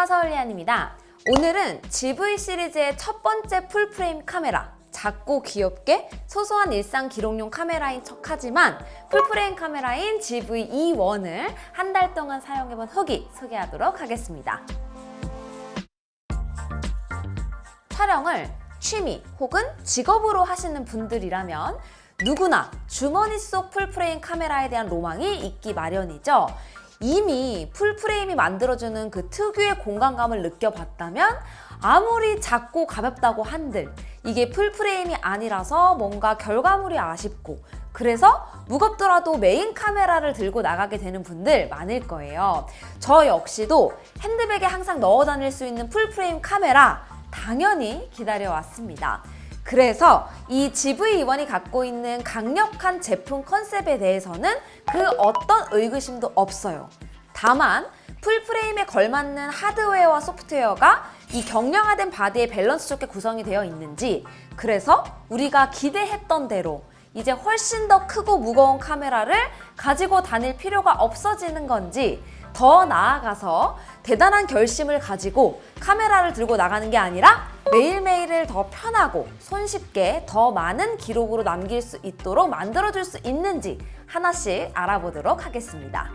안녕하세요, 서울리안입니다. 오늘은 GV 시리즈의 첫 번째 풀프레임 카메라, 작고 귀엽게 소소한 일상 기록용 카메라인 척하지만 풀프레임 카메라인 GV-E1을 한 달 동안 사용해본 후기 소개하도록 하겠습니다. 촬영을 취미 혹은 직업으로 하시는 분들이라면 누구나 주머니 속 풀프레임 카메라에 대한 로망이 있기 마련이죠. 이미 풀프레임이 만들어주는 그 특유의 공간감을 느껴봤다면 아무리 작고 가볍다고 한들 이게 풀프레임이 아니라서 뭔가 결과물이 아쉽고 그래서 무겁더라도 메인 카메라를 들고 나가게 되는 분들 많을 거예요. 저 역시도 핸드백에 항상 넣어 다닐 수 있는 풀프레임 카메라 당연히 기다려왔습니다. 그래서 이 GV-E1이 갖고 있는 강력한 제품 컨셉에 대해서는 그 어떤 의구심도 없어요. 다만 풀프레임에 걸맞는 하드웨어와 소프트웨어가 이 경량화된 바디에 밸런스 좋게 구성이 되어 있는지, 그래서 우리가 기대했던 대로 이제 훨씬 더 크고 무거운 카메라를 가지고 다닐 필요가 없어지는 건지, 더 나아가서 대단한 결심을 가지고 카메라를 들고 나가는 게 아니라 매일매일을 더 편하고 손쉽게 더 많은 기록으로 남길 수 있도록 만들어줄 수 있는지 하나씩 알아보도록 하겠습니다.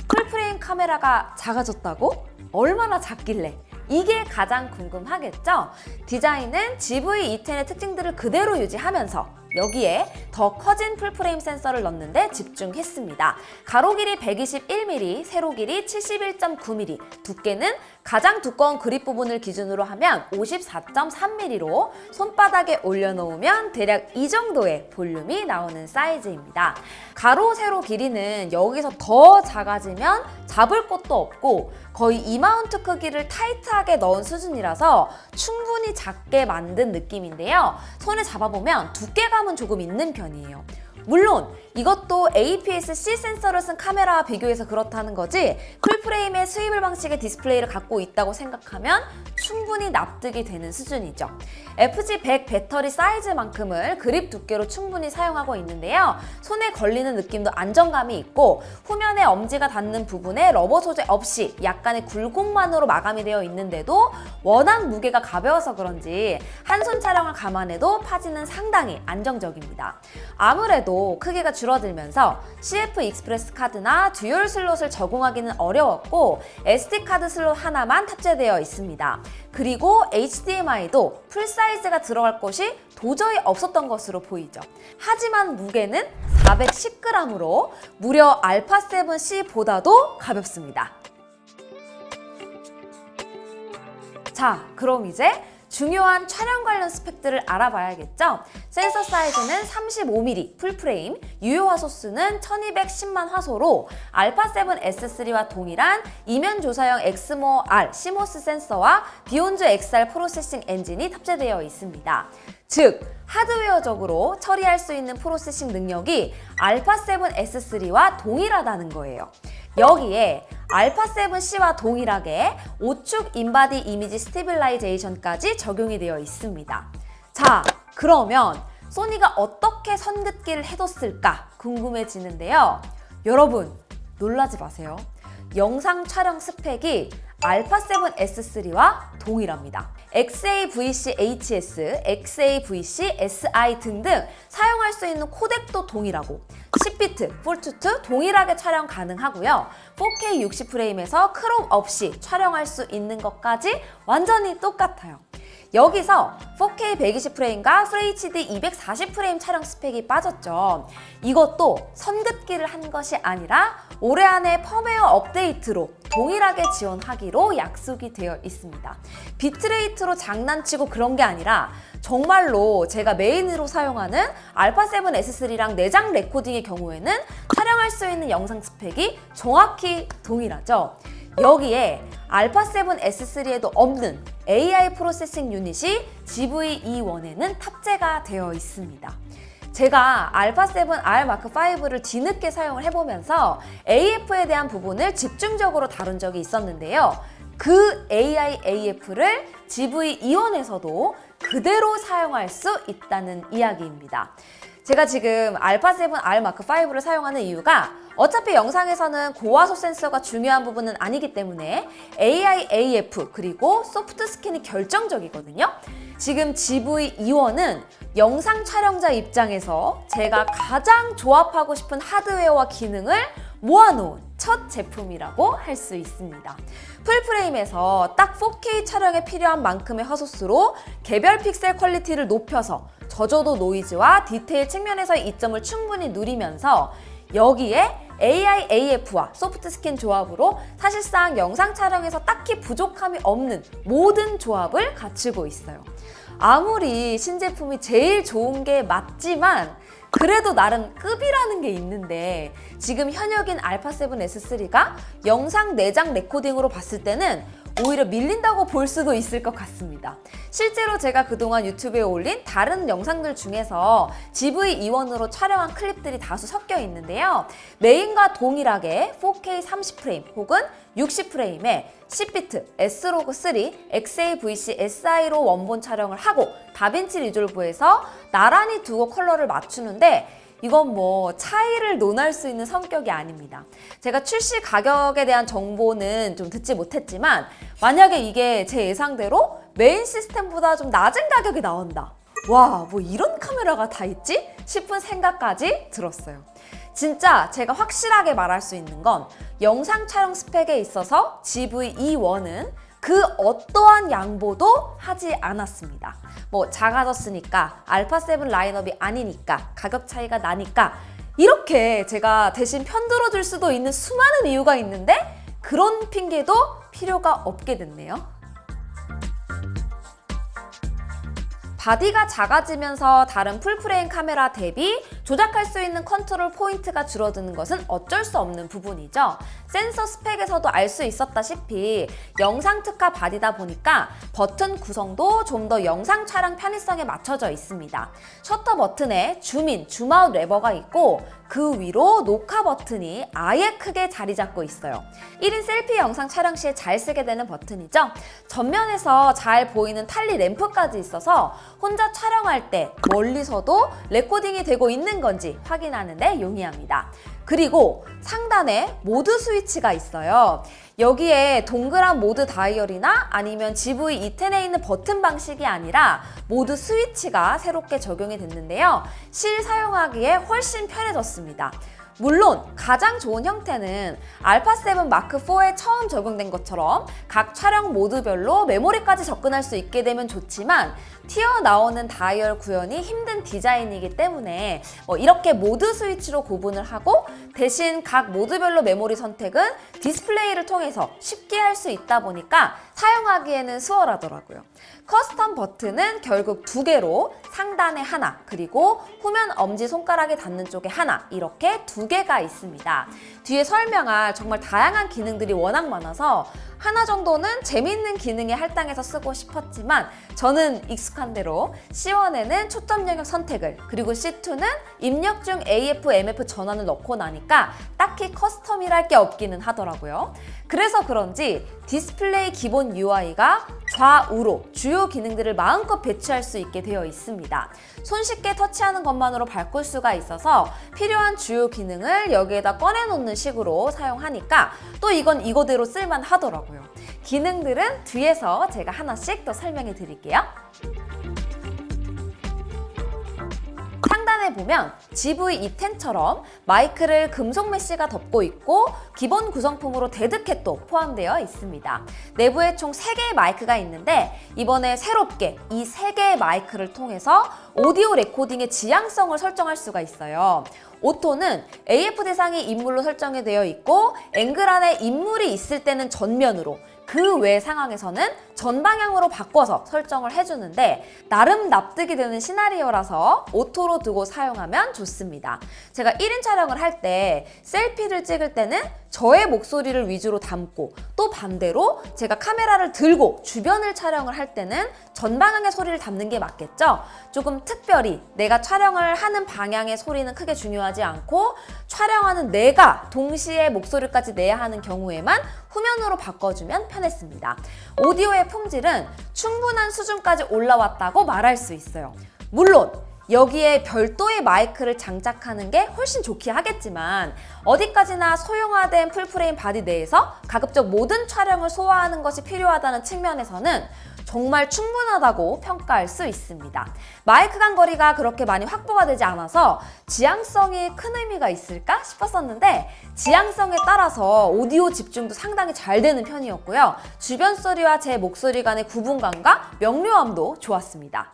풀프레임 카메라가 작아졌다고? 얼마나 작길래? 이게 가장 궁금하겠죠? 디자인은 GV-E10의 특징들을 그대로 유지하면서 여기에 더 커진 풀프레임 센서를 넣는데 집중했습니다. 가로 길이 121mm, 세로 길이 71.9mm, 두께는 가장 두꺼운 그립 부분을 기준으로 하면 54.3mm로 손바닥에 올려놓으면 대략 이 정도의 볼륨이 나오는 사이즈입니다. 가로, 세로 길이는 여기서 더 작아지면 잡을 곳도 없고 거의 이마운트 크기를 타이트하게 넣은 수준이라서 충분히 작게 만든 느낌인데요. 손에 잡아보면 두께감은 조금 있는 편이에요. 물론 이것도 APS-C 센서를 쓴 카메라와 비교해서 그렇다는 거지 풀프레임의 스위블 방식의 디스플레이를 갖고 있다고 생각하면 충분히 납득이 되는 수준이죠. FG100 배터리 사이즈만큼을 그립 두께로 충분히 사용하고 있는데요. 손에 걸리는 느낌도 안정감이 있고 후면에 엄지가 닿는 부분에 러버 소재 없이 약간의 굴곡만으로 마감이 되어 있는데도 워낙 무게가 가벼워서 그런지 한 손 촬영을 감안해도 파지는 상당히 안정적입니다. 아무래도 크기가 줄어들면서 CF 익스프레스 카드나 듀얼 슬롯을 적응하기는 어려웠고 SD카드 슬롯 하나만 탑재되어 있습니다. 그리고 HDMI도 풀사이즈가 들어갈 곳이 도저히 없었던 것으로 보이죠. 하지만 무게는 410g으로 무려 α7C보다도 가볍습니다. 자, 그럼 이제 중요한 촬영 관련 스펙들을 알아봐야겠죠? 센서 사이즈는 35mm 풀프레임, 유효 화소수는 1210만 화소로 α7S3와 동일한 이면 조사형 엑스모 R CMOS 센서와 비욘즈 XR 프로세싱 엔진이 탑재되어 있습니다. 즉, 하드웨어적으로 처리할 수 있는 프로세싱 능력이 α7S3와 동일하다는 거예요. 여기에 α7C와 동일하게 5축 인바디 이미지 스테빌라이제이션까지 적용이 되어 있습니다. 자, 그러면 소니가 어떻게 선긋기를 해뒀을까 궁금해지는데요. 여러분, 놀라지 마세요. 영상 촬영 스펙이 α7S3와 동일합니다. XAVC-HS, XAVC-SI 등등 사용할 수 있는 코덱도 동일하고 10비트, 풀투투 동일하게 촬영 가능하고요. 4K 60프레임에서 크롭 없이 촬영할 수 있는 것까지 완전히 똑같아요. 여기서 4K 120프레임과 FHD 240프레임 촬영 스펙이 빠졌죠. 이것도 선긋기를 한 것이 아니라 올해 안에 펌웨어 업데이트로 동일하게 지원하기로 약속이 되어 있습니다. 비트레이트로 장난치고 그런 게 아니라 정말로 제가 메인으로 사용하는 α7S3랑 내장 레코딩의 경우에는 촬영할 수 있는 영상 스펙이 정확히 동일하죠. 여기에 α7S3에도 없는 AI 프로세싱 유닛이 GV-E1에는 탑재가 되어 있습니다. 제가 α7R Mark5를 뒤늦게 사용을 해보면서 AF에 대한 부분을 집중적으로 다룬 적이 있었는데요. 그 AI AF를 GV-E1에서도 그대로 사용할 수 있다는 이야기입니다. 제가 지금 알파7 R 마크 5를 사용하는 이유가 어차피 영상에서는 고화소 센서가 중요한 부분은 아니기 때문에 AI, AF 그리고 소프트 스킨이 결정적이거든요. 지금 GV-E1은 영상 촬영자 입장에서 제가 가장 조합하고 싶은 하드웨어와 기능을 모아놓은 첫 제품이라고 할 수 있습니다. 풀프레임에서 딱 4K 촬영에 필요한 만큼의 화소수로 개별 픽셀 퀄리티를 높여서 저조도 노이즈와 디테일 측면에서의 이점을 충분히 누리면서 여기에 AI, AF와 소프트 스킨 조합으로 사실상 영상 촬영에서 딱히 부족함이 없는 모든 조합을 갖추고 있어요. 아무리 신제품이 제일 좋은 게 맞지만 그래도 나름 급이라는 게 있는데 지금 현역인 알파7 S3가 영상 내장 레코딩으로 봤을 때는 오히려 밀린다고 볼 수도 있을 것 같습니다. 실제로 제가 그동안 유튜브에 올린 다른 영상들 중에서 GV-E1으로 촬영한 클립들이 다수 섞여 있는데요. 메인과 동일하게 4K 30프레임 혹은 60프레임에 10비트 S로그3 XAVC SI로 원본 촬영을 하고 다빈치 리졸브에서 나란히 두고 컬러를 맞추는데 이건 뭐 차이를 논할 수 있는 성격이 아닙니다. 제가 출시 가격에 대한 정보는 좀 듣지 못했지만 만약에 이게 제 예상대로 메인 시스템보다 좀 낮은 가격이 나온다. 와, 뭐 이런 카메라가 다 있지? 싶은 생각까지 들었어요. 진짜 제가 확실하게 말할 수 있는 건 영상 촬영 스펙에 있어서 GV-E1은 그 어떠한 양보도 하지 않았습니다. 뭐 작아졌으니까 알파7 라인업이 아니니까 가격 차이가 나니까 이렇게 제가 대신 편들어 줄 수도 있는 수많은 이유가 있는데 그런 핑계도 필요가 없게 됐네요. 바디가 작아지면서 다른 풀프레임 카메라 대비 조작할 수 있는 컨트롤 포인트가 줄어드는 것은 어쩔 수 없는 부분이죠. 센서 스펙에서도 알 수 있었다시피 영상 특화 바디다 보니까 버튼 구성도 좀 더 영상 촬영 편의성에 맞춰져 있습니다. 셔터 버튼에 줌인, 줌아웃 레버가 있고 그 위로 녹화 버튼이 아예 크게 자리 잡고 있어요. 1인 셀피 영상 촬영 시에 잘 쓰게 되는 버튼이죠. 전면에서 잘 보이는 탈리 램프까지 있어서 혼자 촬영할 때 멀리서도 레코딩이 되고 있는 건지 확인하는 데 용이합니다. 그리고 상단에 모드 스위치가 있어요. 여기에 동그란 모드 다이얼이나 아니면 GV-E10에 있는 버튼 방식이 아니라 모드 스위치가 새롭게 적용이 됐는데요. 실사용하기에 훨씬 편해졌습니다. 물론 가장 좋은 형태는 알파7 마크4에 처음 적용된 것처럼 각 촬영 모드별로 메모리까지 접근할 수 있게 되면 좋지만 튀어나오는 다이얼 구현이 힘든 디자인이기 때문에 이렇게 모드 스위치로 구분을 하고 대신 각 모드별로 메모리 선택은 디스플레이를 통해서 쉽게 할 수 있다 보니까 사용하기에는 수월하더라고요. 커스텀 버튼은 결국 두 개로 상단에 하나 그리고 후면 엄지손가락에 닿는 쪽에 하나 이렇게 두 개가 있습니다. 뒤에 설명할 정말 다양한 기능들이 워낙 많아서 하나 정도는 재밌는 기능에 할당해서 쓰고 싶었지만 저는 익숙한 대로 C1에는 초점 영역 선택을 그리고 C2는 입력 중 AF, MF 전환을 넣고 나니까 딱히 커스텀이랄 게 없기는 하더라고요. 그래서 그런지 디스플레이 기본 UI가 좌우로 주요 기능들을 마음껏 배치할 수 있게 되어 있습니다. 손쉽게 터치하는 것만으로 바꿀 수가 있어서 필요한 주요 기능을 여기에다 꺼내놓는 식으로 사용하니까 또 이건 이거대로 쓸만 하더라고요. 기능들은 뒤에서 제가 하나씩 더 설명해 드릴게요. 상단에 보면 GV-E10처럼 마이크를 금속 메쉬가 덮고 있고 기본 구성품으로 데드캣도 포함되어 있습니다. 내부에 총 3개의 마이크가 있는데 이번에 새롭게 이 3개의 마이크를 통해서 오디오 레코딩의 지향성을 설정할 수가 있어요. 오토는 AF 대상이 인물로 설정이 되어 있고 앵글 안에 인물이 있을 때는 전면으로 그 외 상황에서는 전방향으로 바꿔서 설정을 해주는데 나름 납득이 되는 시나리오라서 오토로 두고 사용하면 좋습니다. 제가 1인 촬영을 할 때 셀피를 찍을 때는 저의 목소리를 위주로 담고 또 반대로 제가 카메라를 들고 주변을 촬영을 할 때는 전방향의 소리를 담는 게 맞겠죠? 조금 특별히 내가 촬영을 하는 방향의 소리는 크게 중요하지 않고 촬영하는 내가 동시에 목소리까지 내야 하는 경우에만 후면으로 바꿔주면 편했습니다. 오디오의 품질은 충분한 수준까지 올라왔다고 말할 수 있어요. 물론 여기에 별도의 마이크를 장착하는 게 훨씬 좋긴 하겠지만 어디까지나 소형화된 풀프레임 바디 내에서 가급적 모든 촬영을 소화하는 것이 필요하다는 측면에서는 정말 충분하다고 평가할 수 있습니다. 마이크 간 거리가 그렇게 많이 확보가 되지 않아서 지향성이 큰 의미가 있을까 싶었었는데 지향성에 따라서 오디오 집중도 상당히 잘 되는 편이었고요. 주변 소리와 제 목소리 간의 구분감과 명료함도 좋았습니다.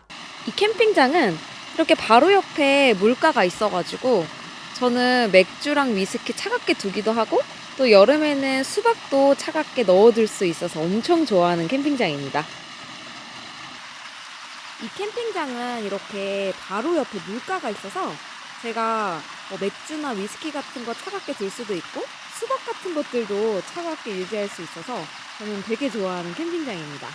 이 캠핑장은 이렇게 바로 옆에 물가가 있어가지고 저는 맥주랑 위스키 차갑게 두기도 하고 또 여름에는 수박도 차갑게 넣어둘 수 있어서 엄청 좋아하는 캠핑장입니다. 이 캠핑장은 이렇게 바로 옆에 물가가 있어서 제가 맥주나 위스키 같은 거 차갑게 둘 수도 있고 수박 같은 것들도 차갑게 유지할 수 있어서 저는 되게 좋아하는 캠핑장입니다.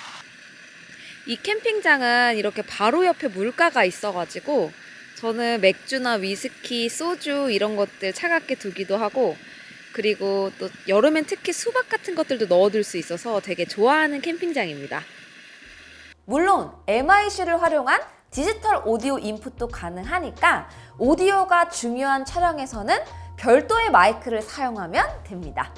이 캠핑장은 이렇게 바로 옆에 물가가 있어가지고 저는 맥주나 위스키, 소주 이런 것들 차갑게 두기도 하고 그리고 또 여름엔 특히 수박 같은 것들도 넣어둘 수 있어서 되게 좋아하는 캠핑장입니다. 물론 MIC를 활용한 디지털 오디오 인풋도 가능하니까 오디오가 중요한 촬영에서는 별도의 마이크를 사용하면 됩니다.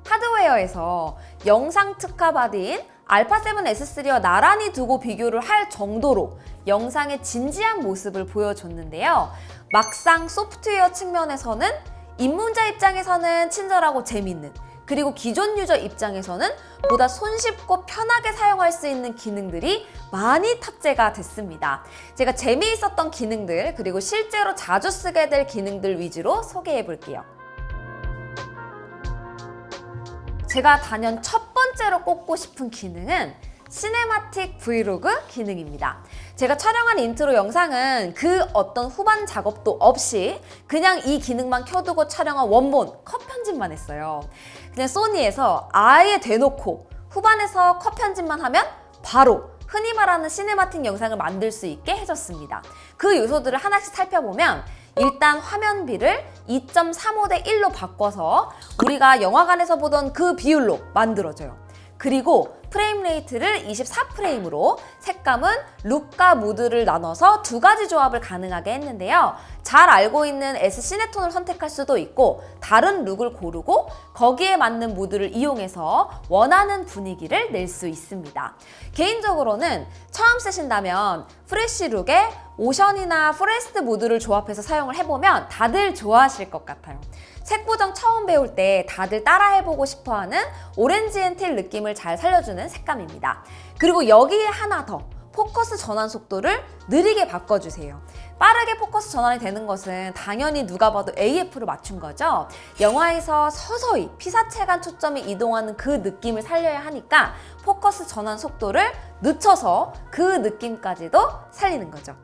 하드웨어에서 영상 특화 바디인 알파7 S3와 나란히 두고 비교를 할 정도로 영상의 진지한 모습을 보여줬는데요. 막상 소프트웨어 측면에서는 입문자 입장에서는 친절하고 재밌는 그리고 기존 유저 입장에서는 보다 손쉽고 편하게 사용할 수 있는 기능들이 많이 탑재가 됐습니다. 제가 재미있었던 기능들 그리고 실제로 자주 쓰게 될 기능들 위주로 소개해 볼게요. 제가 단연 첫 번째로 꼽고 싶은 기능은 시네마틱 브이로그 기능입니다. 제가 촬영한 인트로 영상은 그 어떤 후반 작업도 없이 그냥 이 기능만 켜두고 촬영한 원본 컷 편집만 했어요. 그냥 소니에서 아예 대놓고 후반에서 컷 편집만 하면 바로 흔히 말하는 시네마틱 영상을 만들 수 있게 해줬습니다. 그 요소들을 하나씩 살펴보면 일단 화면비를 2.35대 1로 바꿔서 우리가 영화관에서 보던 그 비율로 만들어져요. 그리고 프레임 레이트를 24프레임으로 색감은 룩과 무드를 나눠서 두 가지 조합을 가능하게 했는데요. 잘 알고 있는 S 시네톤을 선택할 수도 있고 다른 룩을 고르고 거기에 맞는 무드를 이용해서 원하는 분위기를 낼 수 있습니다. 개인적으로는 처음 쓰신다면 프레쉬 룩에 오션이나 포레스트 무드를 조합해서 사용을 해보면 다들 좋아하실 것 같아요. 색보정 처음 배울 때 다들 따라해보고 싶어하는 오렌지 앤 틸 느낌을 잘 살려주는 색감입니다. 그리고 여기에 하나 더 포커스 전환 속도를 느리게 바꿔주세요. 빠르게 포커스 전환이 되는 것은 당연히 누가 봐도 AF로 맞춘 거죠. 영화에서 서서히 피사체간 초점이 이동하는 그 느낌을 살려야 하니까 포커스 전환 속도를 늦춰서 그 느낌까지도 살리는 거죠.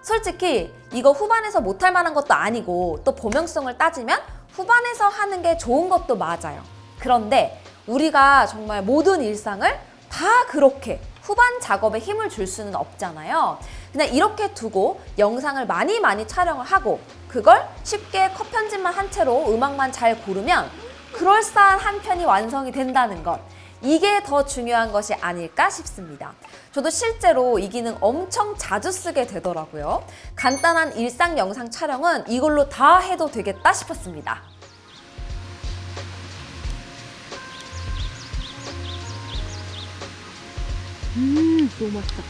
솔직히 이거 후반에서 못할 만한 것도 아니고 또 범용성을 따지면 후반에서 하는 게 좋은 것도 맞아요. 그런데 우리가 정말 모든 일상을 다 그렇게 후반 작업에 힘을 줄 수는 없잖아요. 그냥 이렇게 두고 영상을 많이 촬영을 하고 그걸 쉽게 컷 편집만 한 채로 음악만 잘 고르면 그럴싸한 한 편이 완성이 된다는 것. 이게 더 중요한 것이 아닐까 싶습니다. 저도 실제로 이 기능 엄청 자주 쓰게 되더라고요. 간단한 일상 영상 촬영은 이걸로 다 해도 되겠다 싶었습니다. 너무 맛있다.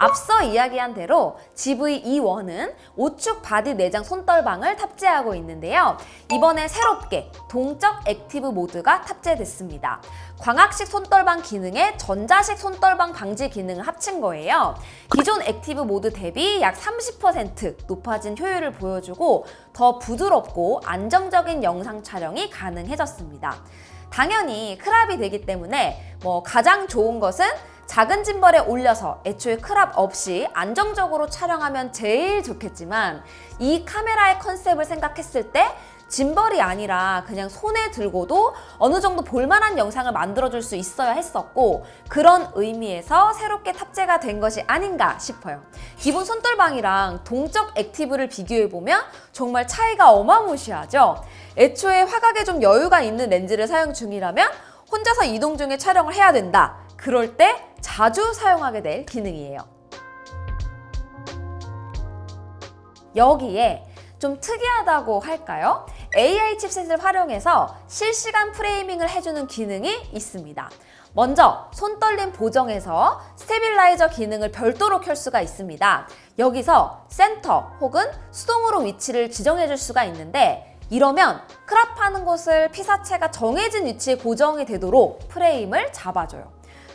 앞서 이야기한 대로 GV-E1은 우측 바디 내장 손떨방을 탑재하고 있는데요. 이번에 새롭게 동적 액티브 모드가 탑재됐습니다. 광학식 손떨방 기능에 전자식 손떨방 방지 기능을 합친 거예요. 기존 액티브 모드 대비 약 30% 높아진 효율을 보여주고 더 부드럽고 안정적인 영상 촬영이 가능해졌습니다. 당연히 크랍이 되기 때문에 가장 좋은 것은 작은 짐벌에 올려서 애초에 크랍 없이 안정적으로 촬영하면 제일 좋겠지만 이 카메라의 컨셉을 생각했을 때 짐벌이 아니라 그냥 손에 들고도 어느 정도 볼만한 영상을 만들어줄 수 있어야 했었고, 그런 의미에서 새롭게 탑재가 된 것이 아닌가 싶어요. 기본 손떨방이랑 동적 액티브를 비교해보면 정말 차이가 어마무시하죠. 애초에 화각에 좀 여유가 있는 렌즈를 사용 중이라면 혼자서 이동 중에 촬영을 해야 된다. 그럴 때 자주 사용하게 될 기능이에요. 여기에 좀 특이하다고 할까요? AI 칩셋을 활용해서 실시간 프레이밍을 해주는 기능이 있습니다. 먼저 손떨림 보정에서 스테빌라이저 기능을 별도로 켤 수가 있습니다. 여기서 센터 혹은 수동으로 위치를 지정해 줄 수가 있는데, 이러면 크롭하는 곳을 피사체가 정해진 위치에 고정이 되도록 프레임을 잡아줘요.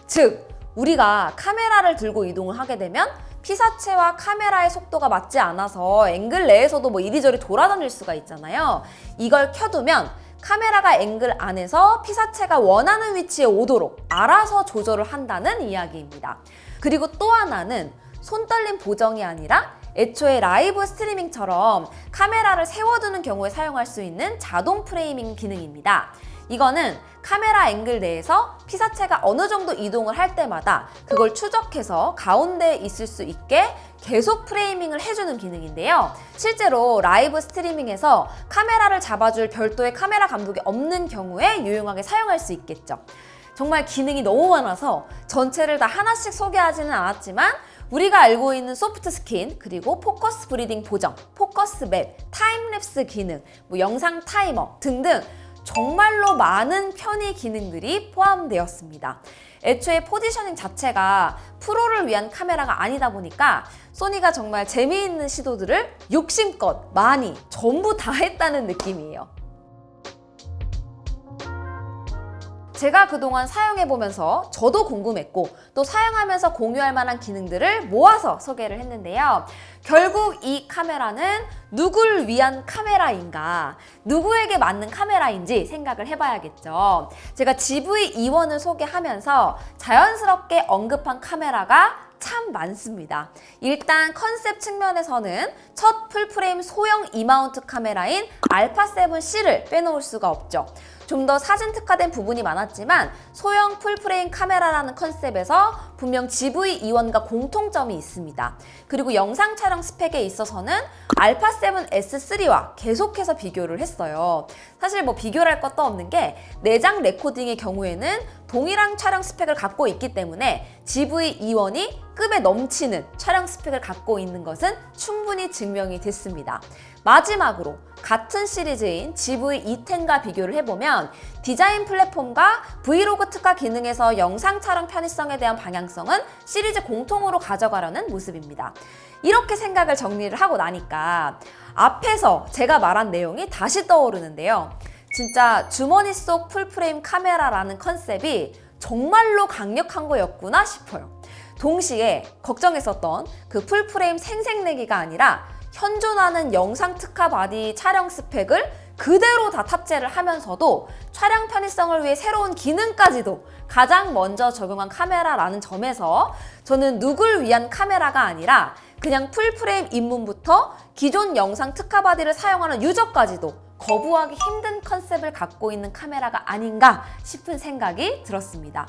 즉, 우리가 카메라를 들고 이동을 하게 되면 피사체와 카메라의 속도가 맞지 않아서 앵글 내에서도 뭐 이리저리 돌아다닐 수가 있잖아요. 이걸 켜두면 카메라가 앵글 안에서 피사체가 원하는 위치에 오도록 알아서 조절을 한다는 이야기입니다. 그리고 또 하나는 손떨림 보정이 아니라 애초에 라이브 스트리밍처럼 카메라를 세워두는 경우에 사용할 수 있는 자동 프레이밍 기능입니다. 이거는 카메라 앵글 내에서 피사체가 어느 정도 이동을 할 때마다 그걸 추적해서 가운데에 있을 수 있게 계속 프레이밍을 해주는 기능인데요. 실제로 라이브 스트리밍에서 카메라를 잡아줄 별도의 카메라 감독이 없는 경우에 유용하게 사용할 수 있겠죠. 정말 기능이 너무 많아서 전체를 다 하나씩 소개하지는 않았지만, 우리가 알고 있는 소프트 스킨, 그리고 포커스 브리딩 보정, 포커스 맵, 타임랩스 기능, 영상 타이머 등등 정말로 많은 편의 기능들이 포함되었습니다. 애초에 포지셔닝 자체가 프로를 위한 카메라가 아니다 보니까 소니가 정말 재미있는 시도들을 욕심껏 많이 전부 다 했다는 느낌이에요. 제가 그동안 사용해보면서 저도 궁금했고 또 사용하면서 공유할 만한 기능들을 모아서 소개를 했는데요. 결국 이 카메라는 누굴 위한 카메라인가, 누구에게 맞는 카메라인지 생각을 해봐야겠죠. 제가 GV-E1을 소개하면서 자연스럽게 언급한 카메라가 참 많습니다. 일단 컨셉 측면에서는 첫 풀프레임 소형 E마운트 카메라인 α7C를 빼놓을 수가 없죠. 좀 더 사진 특화된 부분이 많았지만 소형 풀프레임 카메라라는 컨셉에서 분명 GV-E1과 공통점이 있습니다. 그리고 영상 촬영 스펙에 있어서는 α7S3와 계속해서 비교를 했어요. 사실 뭐 비교를 할 것도 없는 게 내장 레코딩의 경우에는 동일한 촬영 스펙을 갖고 있기 때문에 GV-E1이 급에 넘치는 촬영 스펙을 갖고 있는 것은 충분히 증명이 됐습니다. 마지막으로 같은 시리즈인 GV-E10과 비교를 해보면 디자인 플랫폼과 브이로그 특화 기능에서 영상 촬영 편의성에 대한 방향성은 시리즈 공통으로 가져가려는 모습입니다. 이렇게 생각을 정리를 하고 나니까 앞에서 제가 말한 내용이 다시 떠오르는데요. 진짜 주머니 속 풀프레임 카메라라는 컨셉이 정말로 강력한 거였구나 싶어요. 동시에 걱정했었던 그 풀프레임 생색내기가 아니라 현존하는 영상 특화 바디 촬영 스펙을 그대로 다 탑재를 하면서도 촬영 편의성을 위해 새로운 기능까지도 가장 먼저 적용한 카메라라는 점에서 저는 누굴 위한 카메라가 아니라 그냥 풀프레임 입문부터 기존 영상 특화 바디를 사용하는 유저까지도 거부하기 힘든 컨셉을 갖고 있는 카메라가 아닌가 싶은 생각이 들었습니다.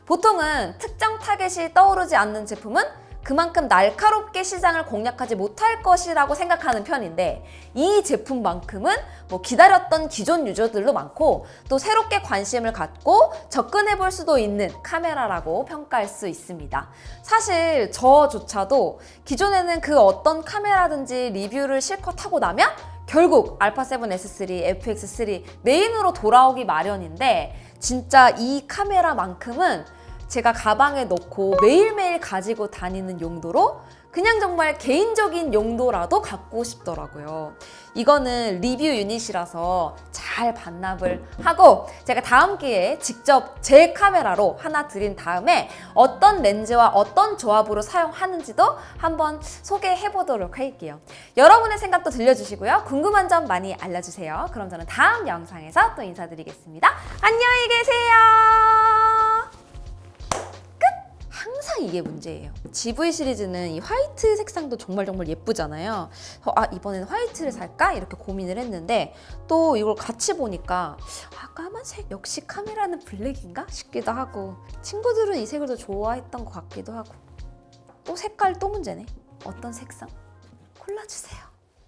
보통은 특정 타겟이 떠오르지 않는 제품은 그만큼 날카롭게 시장을 공략하지 못할 것이라고 생각하는 편인데, 이 제품만큼은 뭐 기다렸던 기존 유저들도 많고 또 새롭게 관심을 갖고 접근해 볼 수도 있는 카메라라고 평가할 수 있습니다. 사실 저조차도 기존에는 그 어떤 카메라든지 리뷰를 실컷 하고 나면 결국 α7S3, FX3 메인으로 돌아오기 마련인데, 진짜 이 카메라만큼은 제가 가방에 넣고 매일매일 가지고 다니는 용도로 그냥 정말 개인적인 용도라도 갖고 싶더라고요. 이거는 리뷰 유닛이라서 잘 반납을 하고 제가 다음 기회에 직접 제 카메라로 하나 드린 다음에 어떤 렌즈와 어떤 조합으로 사용하는지도 한번 소개해 보도록 할게요. 여러분의 생각도 들려주시고요. 궁금한 점 많이 알려주세요. 그럼 저는 다음 영상에서 또 인사드리겠습니다. 안녕히 계세요. 끝! 항상 이게 문제예요. GV 시리즈는 이 화이트 색상도 정말 예쁘잖아요. 이번에는 화이트를 살까? 이렇게 고민을 했는데 또 이걸 같이 보니까 까만색 역시 카메라는 블랙인가? 싶기도 하고 친구들은 이 색을 더 좋아했던 것 같기도 하고 또 색깔 또 문제네. 어떤 색상? 골라주세요.